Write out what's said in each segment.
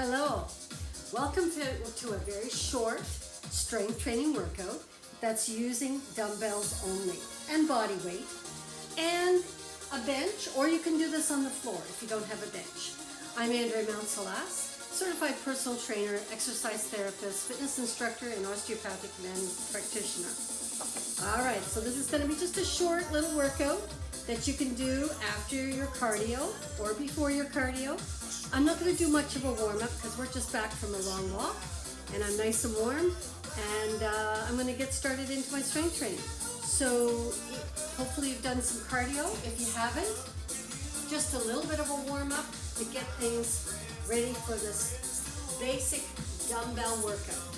Hello, welcome to a very short strength training workout that's using dumbbells only and body weight and a bench, or you can do this on the floor if you don't have a bench. I'm Mounce-Halasz, certified personal trainer, exercise therapist, fitness instructor, and osteopathic practitioner. All right, so this is going to be just a short little workout that you can do after your cardio or before your cardio. I'm not going to do much of a warm-up because we're just back from a long walk and I'm nice and warm, and I'm going to get started into my strength training. So hopefully you've done some cardio. If you haven't, just a little bit of a warm-up to get things ready for this basic dumbbell workout.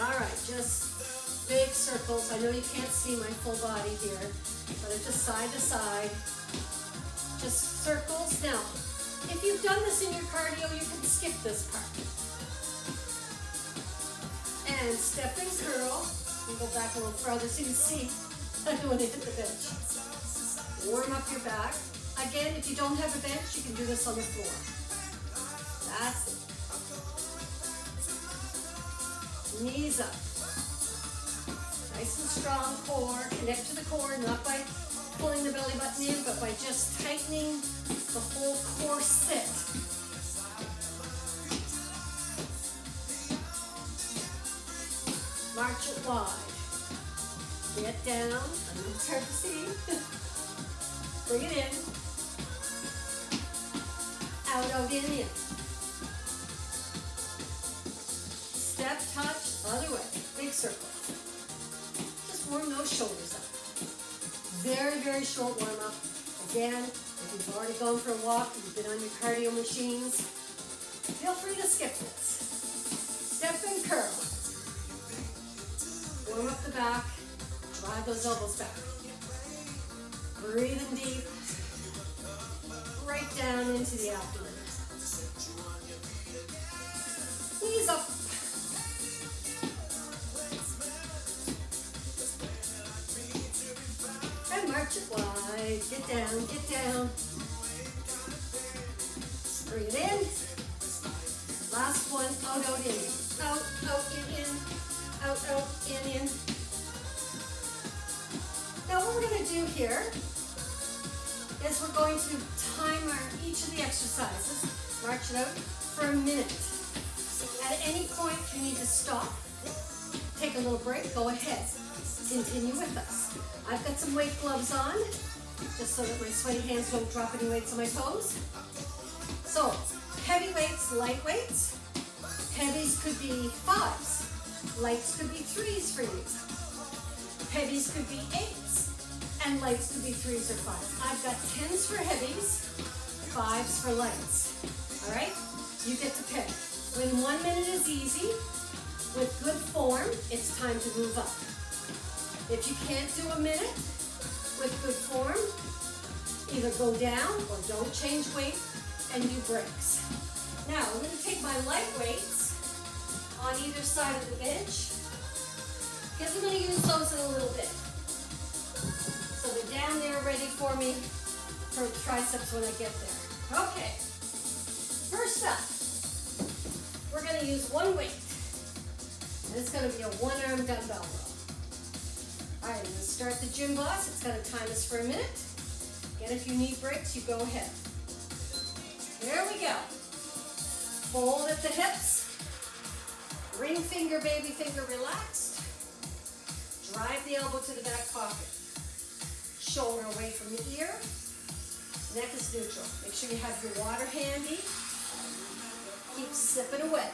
All right, just big circles. I know you can't see my full body here, but it's just side to side, just circles. Now, if you've done this in your cardio, you can skip this part. And step and curl. You go back a little further so you can see. I don't want to hit the bench. Warm up your back. Again, if you don't have a bench, you can do this on the floor. That's it. Knees up. Nice and strong core. Connect to the core, not by pulling the belly button in, but by just tightening the whole core sit. March it wide. Get down. I know it's hard to see. Bring it in. Out, out, in. Step, touch, other way. Big circle. Just warm those shoulders up. Very, very short warm up. Again, if you've already gone for a walk, you've been on your cardio machines, feel free to skip this. Step and curl. Warm up the back. Drive those elbows back. Breathe in deep. Right down into the abdomen. Knees up. And march it wide. Get down, get down. Bring it in. Last one. Out, out, in. Out, out, in. Out, out, in. Now what we're going to do here is we're going to time each of the exercises, march it out for a minute. At any point you need to stop, take a little break, go ahead, continue with us. I've got some weight gloves on, just so that my sweaty hands don't drop any weights on my toes. So, heavy weights, light weights. Heavies could be 5s, lights could be 3s for you. Heavies could be 8s, and lights could be 3s or 5s. I've got 10s for heavies, 5s for lights. All right? You get to pick. When 1 minute is easy, with good form, it's time to move up. If you can't do a minute with good form, either go down or don't change weight and do breaks. Now, I'm going to take my light weights on either side of the bench, because I'm going to use those in a little bit. So they're down there ready for me for triceps when I get there. Okay, first up, we're going to use one weight, and it's going to be a one-arm dumbbell row. All right, I'm going to start the gym boss. It's going to time us for a minute. Again, if you need breaks, you go ahead. Here we go. Fold at the hips. Ring finger, baby finger relaxed. Drive the elbow to the back pocket. Shoulder away from the ear. Neck is neutral. Make sure you have your water handy. Keep sipping away.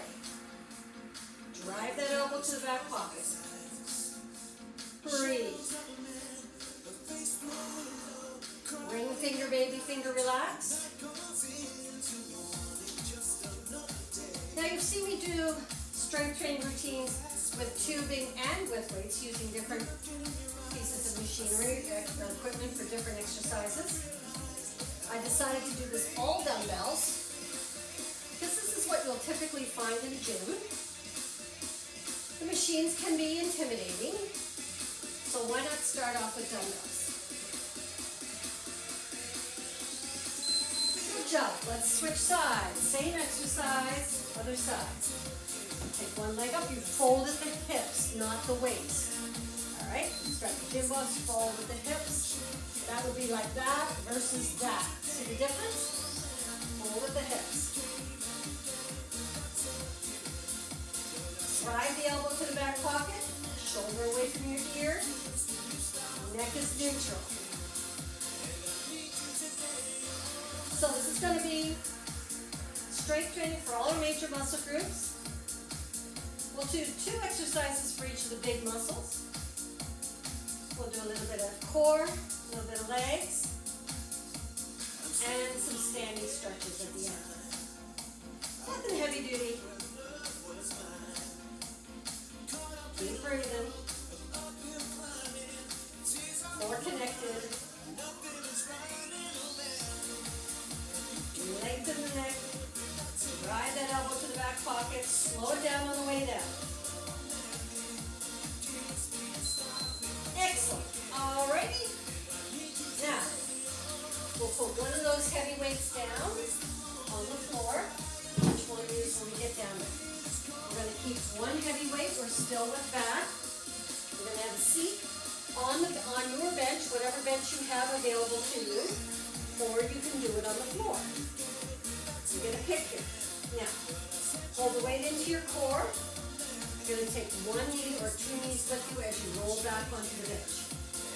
Drive that elbow to the back pocket. Breathe. Ring finger, baby finger relaxed. Now you've seen me do strength training routines with tubing and with weights, using different pieces of machinery or equipment for different exercises. I decided to do this all dumbbells because this is what you'll typically find in a gym. The machines can be intimidating, so why not start off with dumbbells? Watch out. Let's switch sides. Same exercise, other side. Take one leg up. You folded the hips, not the waist. All right? Start the gym box, fold with the hips. That would be like that versus that. See the difference? Fold with the hips. Slide the elbow to the back pocket. Shoulder away from your ear. Neck is neutral. So this is going to be strength training for all our major muscle groups. We'll do 2 exercises for each of the big muscles. We'll do a little bit of core, a little bit of legs, and some standing stretches at the end. Nothing heavy duty. Keep breathing. More connected. Lengthen the neck. Ride that elbow to the back pocket. Slow it down on the way down. Excellent. Alrighty. Now, we'll put one of those heavy weights down on the floor. Which we'll use when we get down there. We're going to keep one heavy weight. We're still with back. We're going to have a seat on your bench, whatever bench you have available to you, or you can do it on the floor. So you're going to pick here. Now, hold the weight into your core. You're going to take one knee or 2 knees with you as you roll back onto the bench.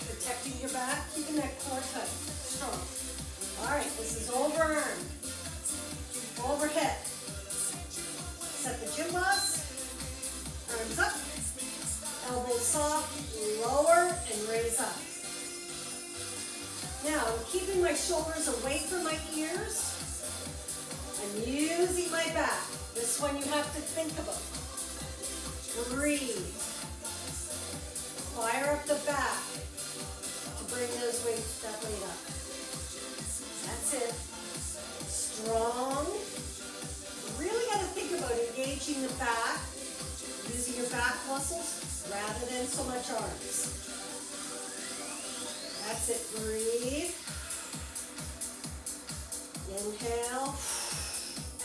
Protecting your back, keeping that core tight, strong. All right, this is overarm, overhead. Set the gym box, arms up, elbows soft, lower and raise up. Now, I'm keeping my shoulders away from my ears. I'm using my back. This one you have to think about. Breathe. Fire up the back to bring that weight up. That's it. Strong. Really got to think about engaging the back, using your back muscles rather than so much arms. That's it. Breathe. Inhale.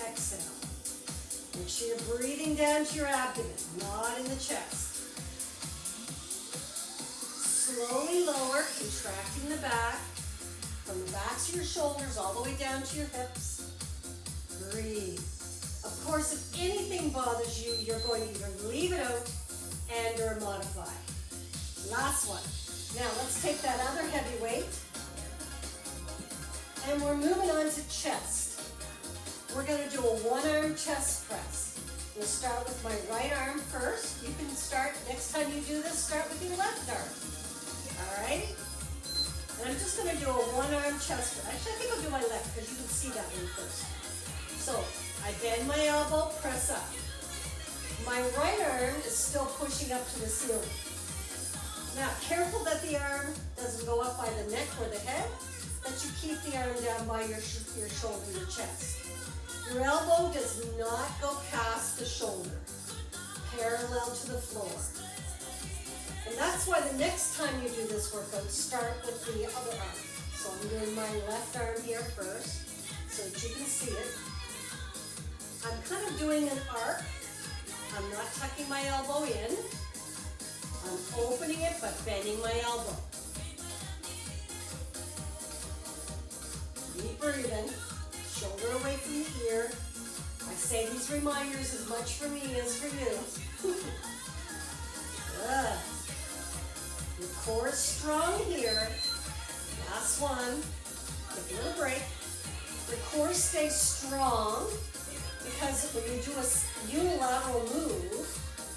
Exhale. Make sure you're breathing down to your abdomen, not in the chest. Slowly lower, contracting the back, from the backs of your shoulders all the way down to your hips. Breathe. Of course, if anything bothers you, you're going to either leave it out and or modify. Last one. Now let's take that other heavy weight and we're moving on to chest. We're going to do a one-arm chest press. We'll start with my right arm first. You can start, next time you do this, start with your left arm. Alright? And I'm just going to do a one-arm chest press. Actually, I think I'll do my left because you can see that one first. So, I bend my elbow, press up. My right arm is still pushing up to the ceiling. Now, careful that the arm doesn't go up by the neck or the head, that you keep the arm down by your shoulder, your chest. Your elbow does not go past the shoulder, parallel to the floor. And that's why the next time you do this workout, start with the other arm. So I'm doing my left arm here first, so that you can see it. I'm kind of doing an arc. I'm not tucking my elbow in. I'm opening it, but bending my elbow. Deep breathing. Shoulder away from the ear. I say these reminders as much for me as for you. Good. Your core is strong here. Last one. Take a little break. The core stays strong because when you do a unilateral move,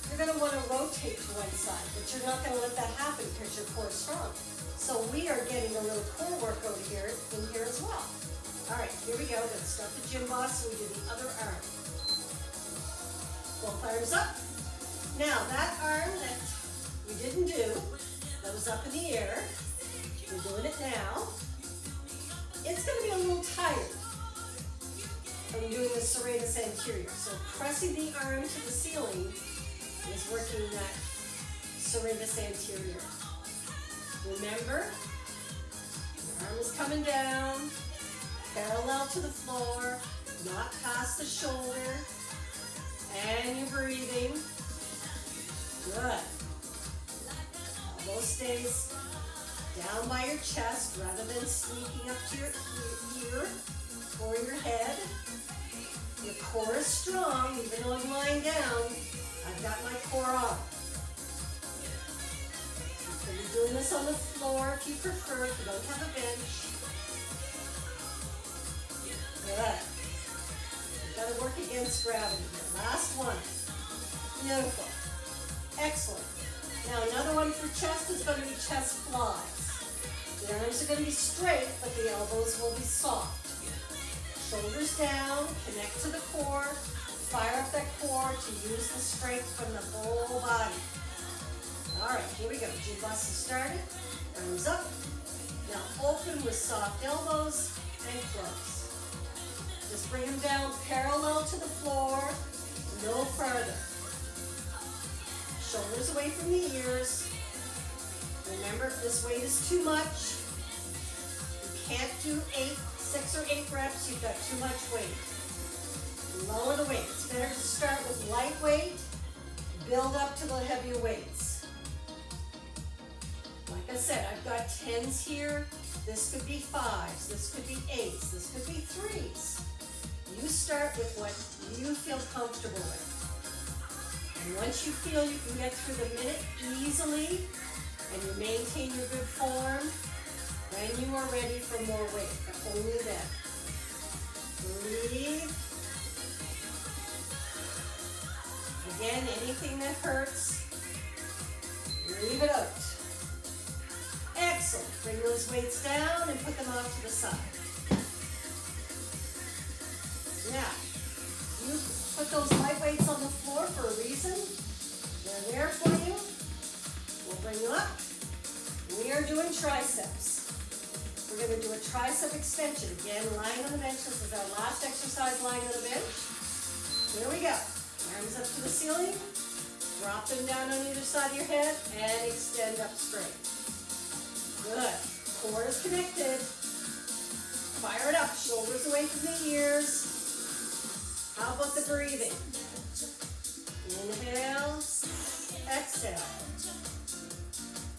you're going to want to rotate to one side, but you're not going to let that happen because your core is strong. So we are getting a little core workout here in here as well. All right, here we go. Let's start the gym box. So we do the other arm. Both arms up. Now that arm that we didn't do, that was up in the air. We're doing it now. It's going to be a little tired from doing the serratus anterior. So pressing the arm to the ceiling is working that serratus anterior. Remember, your arm is coming down. parallel to the floor, not past the shoulder. And you're breathing. Good. Elbow stays down by your chest rather than sneaking up to your ear or your head. Your core is strong, even though I'm lying down. I've got my core on. So you're doing this on the floor if you prefer, if you don't have a bench. Good. You've got to work against gravity here. Last one. Beautiful. Excellent. Now another one for chest is going to be chest flies. The arms are going to be straight, but the elbows will be soft. Shoulders down, connect to the core, fire up that core to use the strength from the whole body. All right, here we go. G-bus is started. Arms up. Now open with soft elbows and close. Just bring them down parallel to the floor, no further. Shoulders away from the ears. Remember, if this weight is too much, you can't do 6 or 8 reps, you've got too much weight. Lower the weight. It's better to start with light weight, build up to the heavier weights. Like I said, I've got 10s here. This could be 5s, this could be 8s, this could be 3s. You start with what you feel comfortable with. And once you feel you can get through the minute easily and you maintain your good form, then you are ready for more weight, but only then. Breathe. Again, anything that hurts, leave it out. Excellent. Bring those weights down and put them off to the side. Now, you put those light weights on the floor for a reason. They're there for you. We'll bring you up. We are doing triceps. We're going to do a tricep extension. Again, lying on the bench. This is our last exercise lying on the bench. Here we go. Arms up to the ceiling. Drop them down on either side of your head and extend up straight. Good. Core is connected. Fire it up. Shoulders away from the ears. How about the breathing? Inhale. Exhale.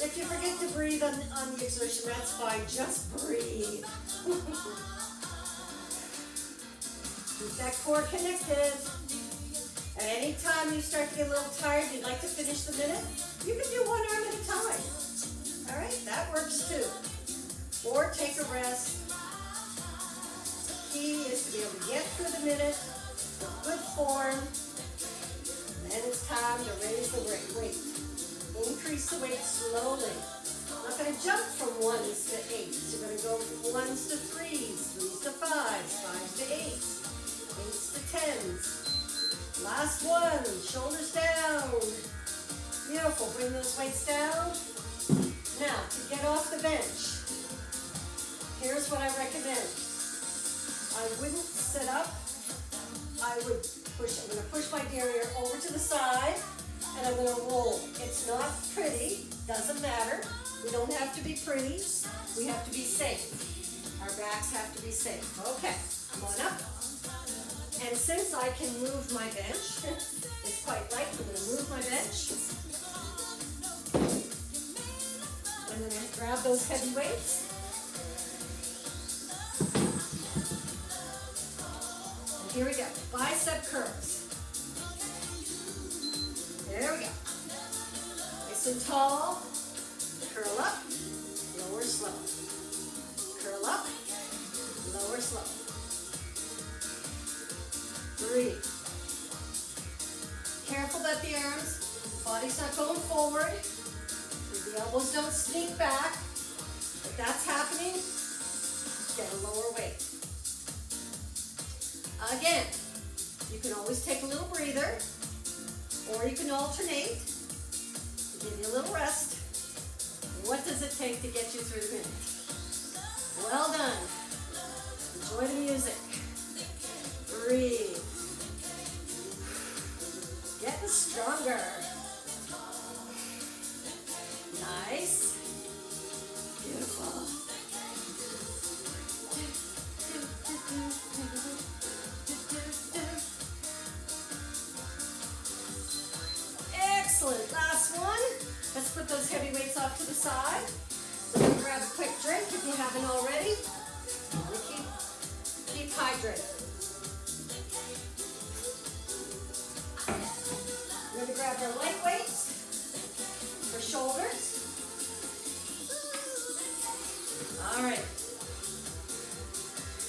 If you forget to breathe on the exertion, that's fine. Just breathe. Keep that core connected. At any time you start to get a little tired, you'd like to finish the minute, you can do one arm at a time. All right, that works too. Or take a rest. The key is to be able to get through the minute with good form. And then it's time to raise the weight. Increase the weight slowly. I'm not going to jump from 1s to 8s. You're going to go from 1s to 3s, 3s to 5s, 5s to 8s, 8s to 10s. Last one, shoulders down. Beautiful, bring those weights down. Now, to get off the bench, here's what I recommend. I wouldn't sit up. I'm going to push my derriere over to the side. And I'm going to roll. It's not pretty, doesn't matter. We don't have to be pretty. We have to be safe. Our backs have to be safe. Okay, come on up. And since I can move my bench, it's quite light, I'm going to move my bench. I'm going to grab those heavy weights. And here we go, bicep curls. There we go. Nice and tall. Curl up, lower slow. Curl up, lower slow. Breathe. Careful that the arms, body's not going forward. The elbows don't sneak back. If that's happening, get a lower weight. Again, you can always take a little breather. Or you can alternate, give you a little rest. What does it take to get you through the minute? Well done. Enjoy the music. Breathe. Getting stronger. Nice. Beautiful. put those heavy weights off to the side. We're going to grab a quick drink if you haven't already. And keep hydrated. We're going to grab our light weights for shoulders. All right.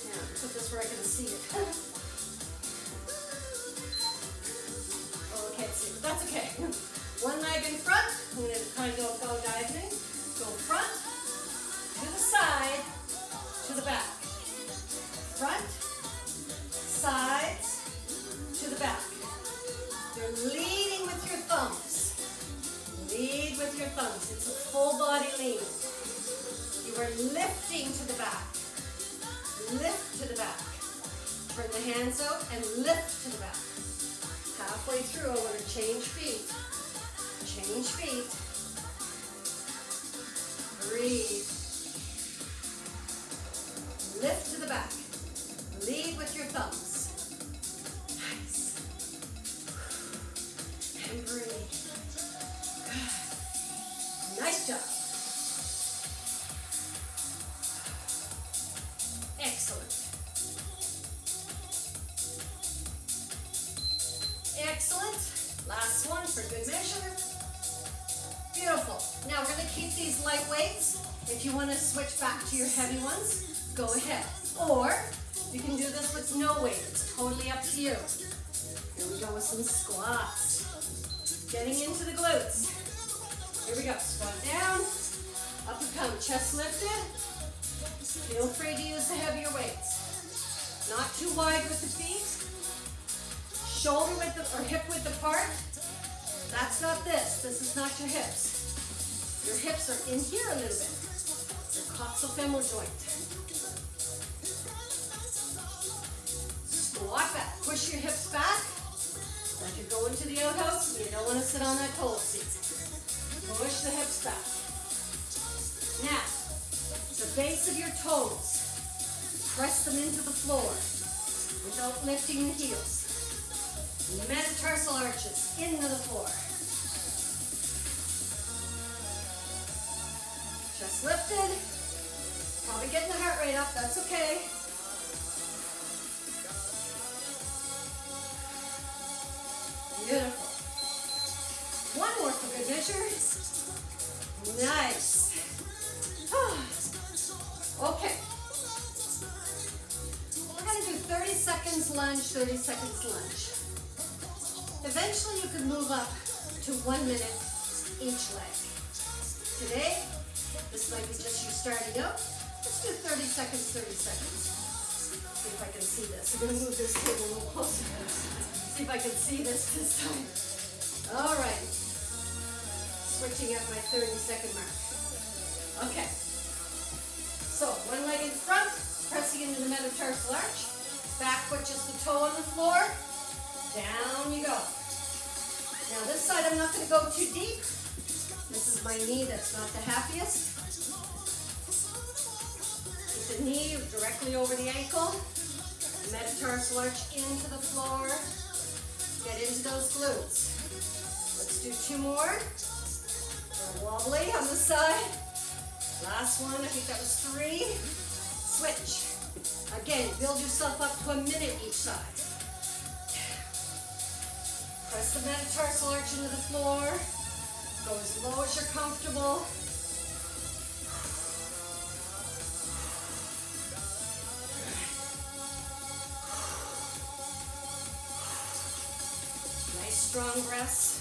Now, put this where I can see it. Oh, I can't see it, but that's okay. One leg in front. I'm going to kind of go diagonally. Go front, to the side, to the back. Front, sides, to the back. You're leading with your thumbs. Lead with your thumbs. It's a full body lean. You are lifting to the back. Lift to the back. Turn the hands out and lift to the back. Halfway through, I want to change feet. Change feet. Breathe. Lift to the back. Lead with your thumbs. Nice. And breathe. Good. Nice job. Excellent. Excellent. Last one for good measure. Beautiful. Now we're going to keep these light weights. If you want to switch back to your heavy ones, go ahead. Or you can do this with no weight. It's totally up to you. Here we go with some squats. Getting into the glutes. Here we go. Squat down. Up and come. Chest lifted. Feel free to use the heavier weights. Not too wide with the feet. Shoulder width or hip width apart. That's not this. This is not your hips. Your hips are in here a little bit. Your coxofemoral joint. Squat back. Push your hips back. Like you're going to the outhouse and you don't want to sit on that toilet seat. Push the hips back. Now, the base of your toes. Press them into the floor without lifting the heels. Metatarsal arches into the floor. Chest lifted. Probably getting the heart rate up. That's okay. Beautiful. One more for good measure. Nice. Okay. We're going to do 30 seconds lunge, 30 seconds lunge. Eventually you can move up to 1 minute each leg. Today, this might be just you starting out. Let's do 30 seconds, 30 seconds. See if I can see this. I'm going to move this table a little closer. See if I can see this time. All right. Switching up my 30-second mark. Okay. So, one leg in front, pressing into the metatarsal arch. Back foot just the toe on the floor. Down you go. Now this side I'm not going to go too deep. This is my knee that's not the happiest. Keep the knee directly over the ankle. Metatarsal arch into the floor. Get into those glutes. Let's do 2 more. They're wobbly on the side. Last one, I think that was 3. Switch. Again, build yourself up to a minute each side. Press the metatarsal arch into the floor. Go as low as you're comfortable. Nice strong breaths.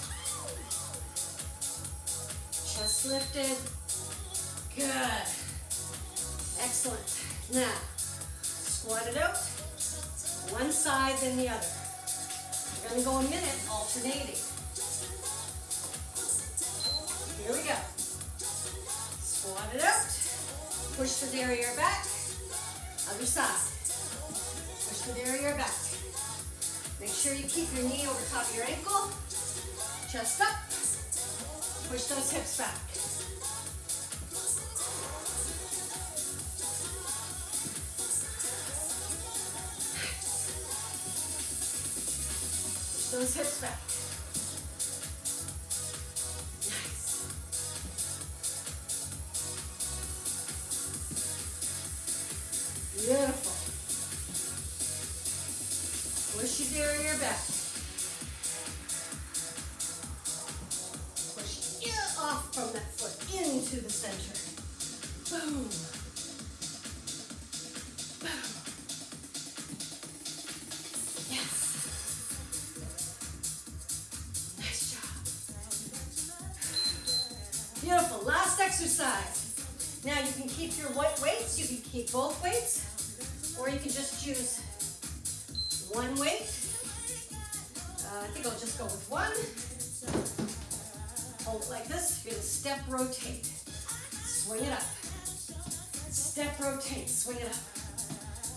Chest lifted. Good. Excellent. Now, squat it out. One side, then the other. We're going to go a minute alternating. Here we go. Squat it out. Push the derriere back. Other side. Push the derriere back. Make sure you keep your knee over top of your ankle. Chest up. Push those hips back. Those hips back. Nice. Push your derriere back. Push it off from that foot into the center. Boom. Boom. Yes. Nice job. Beautiful. Last exercise. Now you can keep your weights. You can keep both weights, or you can just choose one weight. I think I'll just go with one. Hold it like this. You're going to step rotate. Swing it up. Step rotate. Swing it up.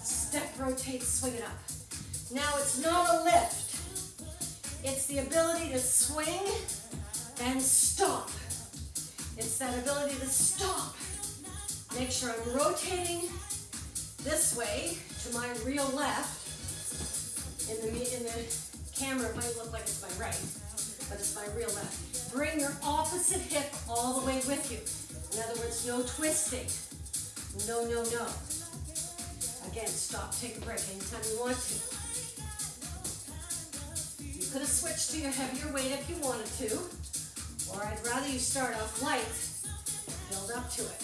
Step rotate. Swing it up. Now it's not a lift. It's the ability to swing and stop. It's that ability to stop. Make sure I'm rotating this way to my real left. In the camera, it might look like it's my right, but it's my real left. Bring your opposite hip all the way with you. In other words, no twisting. No, no, no. Again, stop, take a break anytime you want to. You could have switched to your heavier weight if you wanted to, or I'd rather you start off light, build up to it.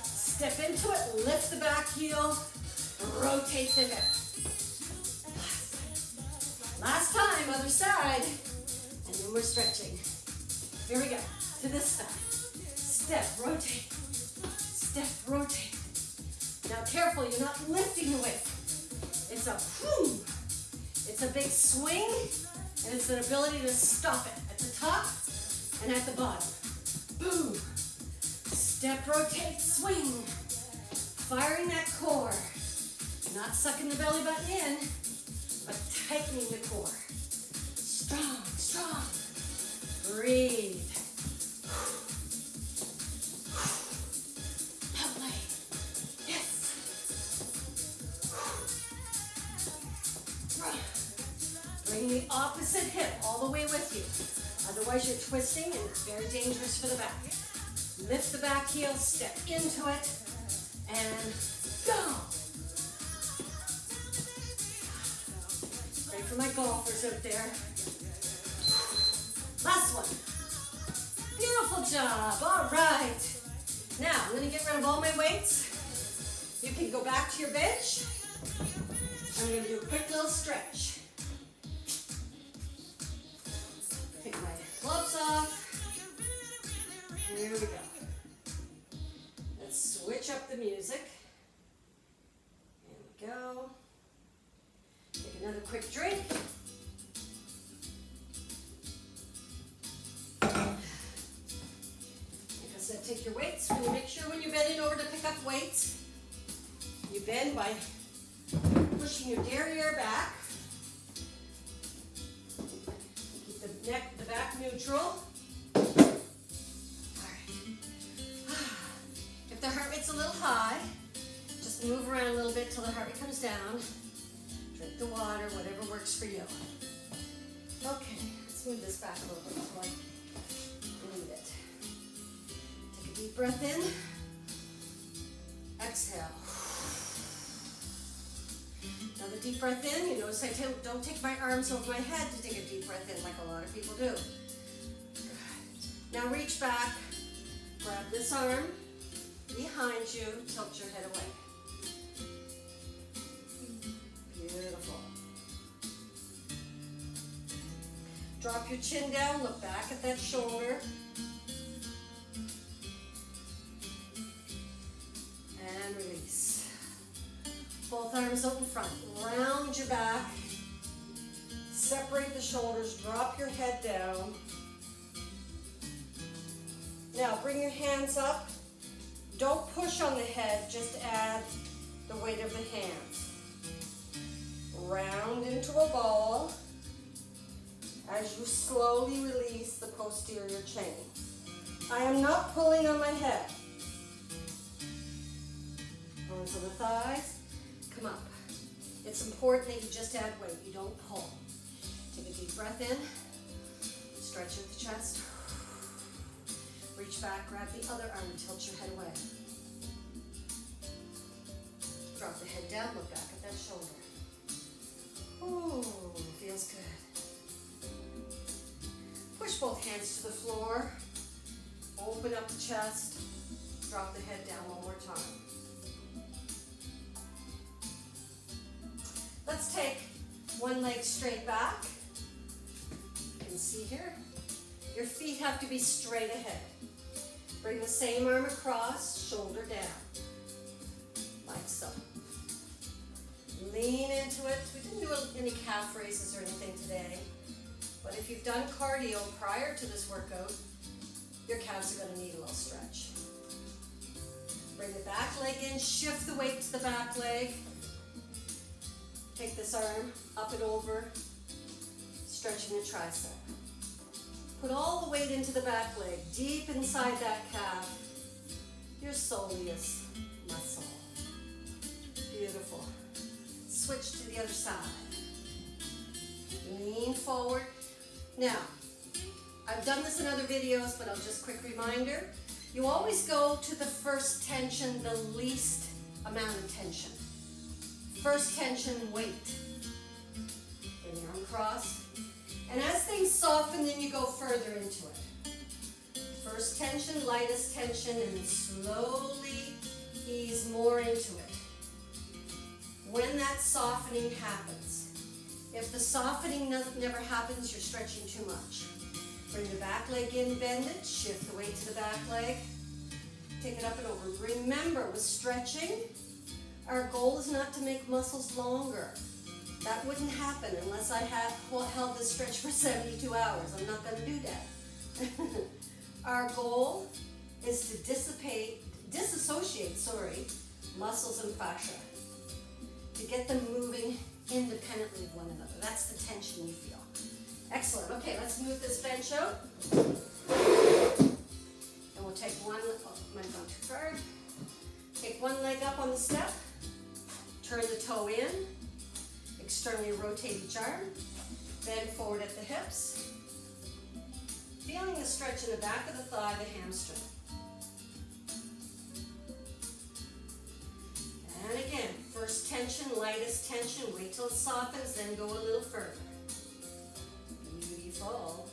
Step into it, lift the back heel, rotate the hip. Last time, other side, and then we're stretching. Here we go, to this side. Step, rotate, step, rotate. Now careful, you're not lifting the weight. It's a boom. It's a big swing, and it's an ability to stop it at the top and at the bottom. Boom. Step, rotate, swing. Firing that core. Not sucking the belly button in, but tightening the core. Strong, strong. Breathe. That way. Yes. Bring the opposite hip all the way with you. Otherwise you're twisting and it's very dangerous for the back. Lift the back heel, step into it, and go. Great for my golfers out there. Last one. Beautiful job. All right. Now, I'm going to get rid of all my weights. You can go back to your bench. I'm going to do a quick little stretch. Take my gloves off. Here we go. Let's switch up the music. There we go. Take another quick drink. Like I said, take your weights. Really make sure when you're bending over to pick up weights, you bend by pushing your derriere back. Keep the neck, the back neutral. If the heart rate's a little high, just move around a little bit till the heart rate comes down. Drink the water, whatever works for you. Okay, let's move this back a little bit until I need it. Take a deep breath in. Exhale. Another deep breath in. You notice I don't take my arms over my head to take a deep breath in like a lot of people do. Good. Now reach back, grab this arm behind you, tilt your head away. Beautiful. Drop your chin down, look back at that shoulder. And release. Both arms open front. Round your back. Separate the shoulders, drop your head down. Now bring your hands up. Don't push on the head, just add the weight of the hands. Round into a ball as you slowly release the posterior chain. I am not pulling on my head. Arms on the thighs, come up. It's important that you just add weight, you don't pull. Take a deep breath in, stretch at the chest. Reach back, grab the other arm, tilt your head away. Drop the head down, look back at that shoulder. the floor. Open up the chest. Drop the head down one more time. Let's take one leg straight back. You can see here. Your feet have to be straight ahead. Bring the same arm across, shoulder down, like so. Lean into it. We didn't do any calf raises or anything today, but if you've done cardio prior to this workout, your calves are going to need a little stretch. Bring the back leg in, shift the weight to the back leg. Take this arm up and over, stretching the tricep. Put all the weight into the back leg, deep inside that calf, your soleus muscle. Beautiful. Switch to the other side. Lean forward. Now, I've done this in other videos, but I'll just quick reminder. You always go to the first tension, the least amount of tension. First tension, weight. Bring your arm across. And as things soften, then you go further into it. First tension, lightest tension, and then slowly ease more into it. When that softening happens, if the softening never happens, you're stretching too much. Bring the back leg in, bend it, shift the weight to the back leg. Take it up and over. Remember, with stretching, our goal is not to make muscles longer. That wouldn't happen unless I had held this stretch for 72 hours. I'm not going to do that. Our goal is to disassociate muscles and fascia, to get them moving independently of one another. That's the tension you feel. Excellent. Okay, let's move this bench out. And we'll take one, might have gone too far. Take one leg up on the step, turn the toe in, externally rotate each arm, bend forward at the hips, feeling the stretch in the back of the thigh, the hamstring. And again, first tension, lightest tension, wait till it softens, then go a little further. Beautiful.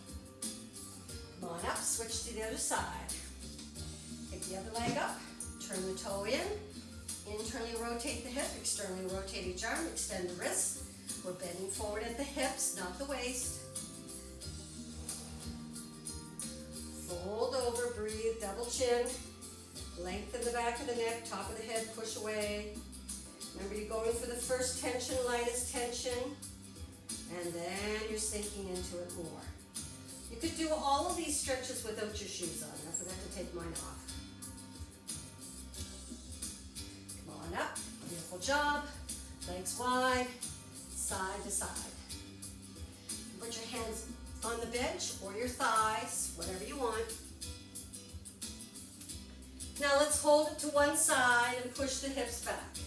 Come on up, switch to the other side. Take the other leg up, turn the toe in, internally rotate the hip, externally rotate each arm, extend the wrists. We're bending forward at the hips, not the waist. Fold over, breathe, double chin. Lengthen the back of the neck, top of the head, push away. Remember, you're going for the first tension, lightest tension, and then you're sinking into it more. You could do all of these stretches without your shoes on. I forgot to take mine off. Come on up, beautiful job. Legs wide, side to side. Put your hands on the bench or your thighs, whatever you want. Now let's hold it to one side and push the hips back.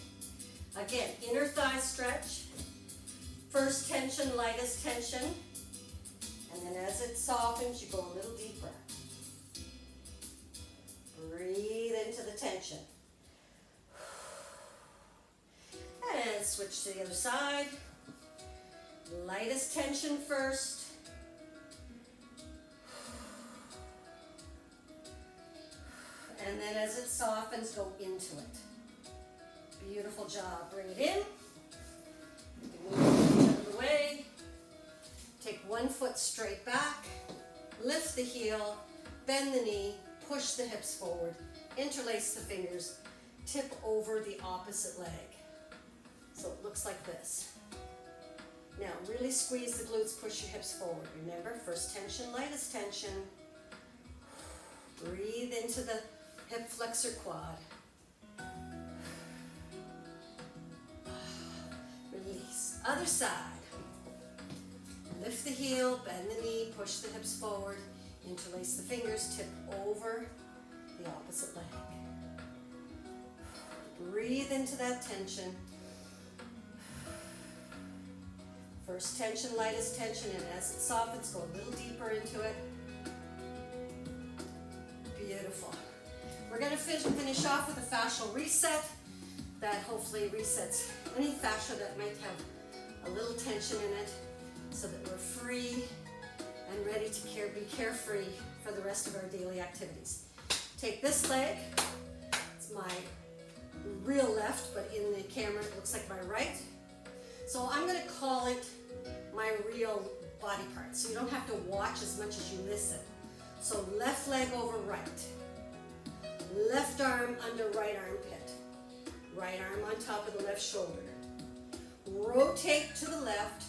Again, inner thigh stretch. First tension, lightest tension. And then as it softens, you go a little deeper. Breathe into the tension. And switch to the other side. Lightest tension first. And then as it softens, go into it. Beautiful job. Bring it in. You can move each other way. Take one foot straight back. Lift the heel. Bend the knee. Push the hips forward. Interlace the fingers. Tip over the opposite leg. So it looks like this. Now really squeeze the glutes. Push your hips forward. Remember, first tension, lightest tension. Breathe into the hip flexor quad. Release. Other side. Lift the heel, bend the knee, push the hips forward, interlace the fingers, tip over the opposite leg. Breathe into that tension. First tension, lightest tension, and as it softens, go a little deeper into it. Beautiful. We're going to finish off with a fascial reset that hopefully resets any fascia that might have a little tension in it so that we're free and ready to be carefree for the rest of our daily activities. Take this leg, it's my real left, but in the camera it looks like my right. So I'm going to call it my real body part, so you don't have to watch as much as you listen. So left leg over right, left arm under right armpit, right arm on top of the left shoulder. Rotate to the left,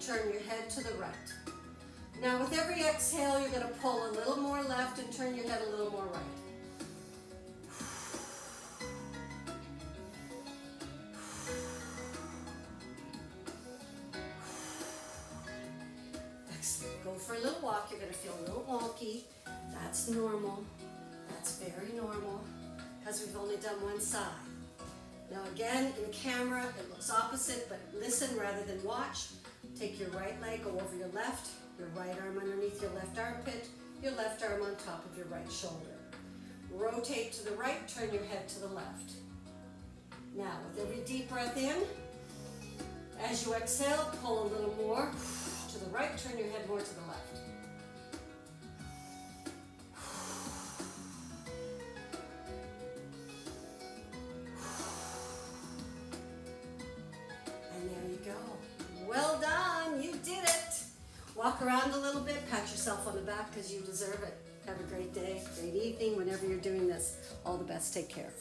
turn your head to the right. Now with every exhale, you're going to pull a little more left and turn your head a little more right. Excellent. Go for a little walk. You're going to feel a little wonky. That's normal. That's very normal because we've only done one side. Now again, in the camera, it looks opposite, but listen rather than watch. Take your right leg, go over your left, your right arm underneath your left armpit, your left arm on top of your right shoulder. Rotate to the right, turn your head to the left. Now, with every deep breath in, as you exhale, pull a little more to the right, turn your head more to the left. And there you go. Well done, you did it. Walk around a little bit, pat yourself on the back because you deserve it. Have a great day, great evening, whenever you're doing this. All the best, take care.